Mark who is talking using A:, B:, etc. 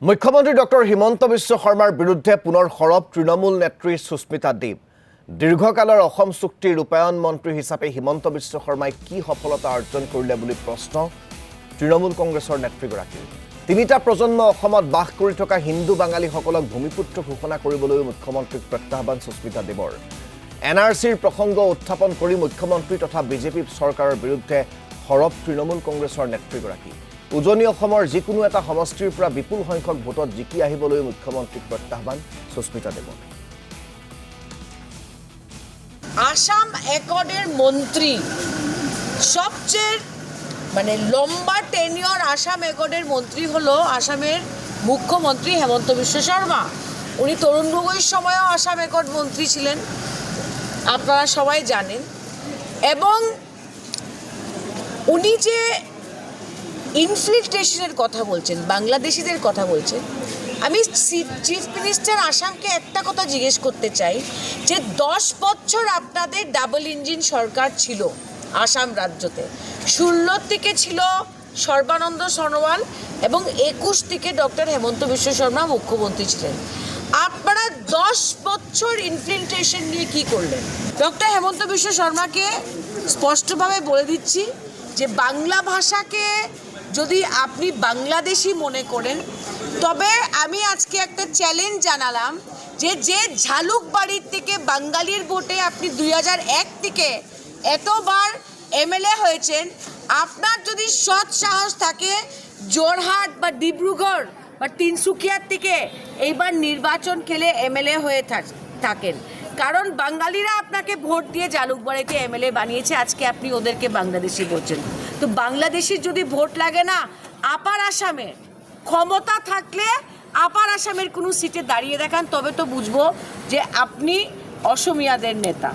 A: মুখ্যমন্ত্ৰী ডক্টৰ হিমন্ত বিশ্ব শৰ্মাৰ বিৰুদ্ধে পুনৰ সৰব তৃণমূল নেত্ৰী সুস্মিতা দেৱ। দীৰ্ঘকালৰ অসম চুক্তি ৰূপায়ণ মন্ত্ৰী হিচাপে হিমন্ত বিশ্ব শৰ্মাই কি সফলতা অৰ্জন কৰিলে বুলি প্ৰশ্ন তৃণমূল কংগ্ৰেছৰ নেত্ৰীগৰাকীৰ। তিনিটা প্ৰজন্ম অসমত বাস কৰি থকা হিন্দু বাঙালীসকলক ভূমিপুত্ৰ ঘোষণা কৰিবলৈ মুখ্যমন্ত্ৰীক প্ৰত্যাহ্বান সুস্মিতা দেৱৰ। এনআৰচিৰ প্ৰসংগ উত্থাপন কৰি মুখ্যমন্ত্ৰী তথা বিজেপি চৰকাৰৰ বিৰুদ্ধে সৰব তৃণমূল কংগ্ৰেছৰ নেত্ৰীগৰাকী। উজনি অসমৰ যিকোনো এটা সমষ্টিৰ পৰা বিপুল সংখ্যক ভোটত জিকি আহিবলৈ মুখ্যমন্ত্ৰীক প্ৰত্যাহ্বান সুস্মিতা দেৱৰ।
B: আসাম একর্ডের মন্ত্রী সবচেয়ে লম্বা টেনিয়র আসাম একর্ডের মন্ত্রী হলো আসামের মুখ্যমন্ত্রী হেমন্ত বিশ্ব শর্মা। উনি তরুণ গগৈর সময়ও আসাম একর্ড মন্ত্রী ছিলেন, আপনারা সবাই জানেন। এবং উনি যে ইনফিল্ট্রেশনের কথা বলছেন, বাংলাদেশিদের কথা বলছেন, আমি চিফ মিনিস্টার আসামকে একটা কথা জিজ্ঞেস করতে চাই যে 10 বছর আপনাদের ডাবল ইঞ্জিন সরকার ছিল আসাম রাজ্যতে। 16 থেকে ছিল সর্বানন্দ সোনোয়াল এবং 21 থেকে ডক্টর হেমন্ত বিশ্ব শর্মা মুখ্যমন্ত্রী ছিলেন। আপনারা 10 বছর ইনফিল্ট্রেশন নিয়ে কি করলেন? ডক্টর হেমন্ত বিশ্ব শর্মাকে স্পষ্টভাবে বলে দিচ্ছি যে বাংলা ভাষাকে যদি আপনি বাংলাদেশি মনে করেন, তবে আমি আজকে একটা চ্যালেঞ্জ জানালাম যে ঝালুকবাড়ির থেকে বাঙালির ভোটে আপনি 2001 থেকে এতবার এমএলএ হয়েছেন, আপনার যদি সৎ সাহস থাকে জোরহাট বা ডিব্রুগড় বা তিনসুকিয়ার থেকে এইবার নির্বাচন খেলে এমএলএ হয়ে থাকেন, কারণ বাঙালিরা আপনাকে ভোট দিয়ে জালুকবাড়িতে এমএলএ বানিয়েছে, আজকে আপনি ওদেরকে বাংলাদেশি বলছেন। তো বাংলাদেশির যদি ভোট লাগে না, আপার আসামে ক্ষমতা থাকলে আপার আসামের কোনো সিটে দাঁড়িয়ে দেখান, তবে তো বুঝবো যে আপনি অসমিয়াদের নেতা।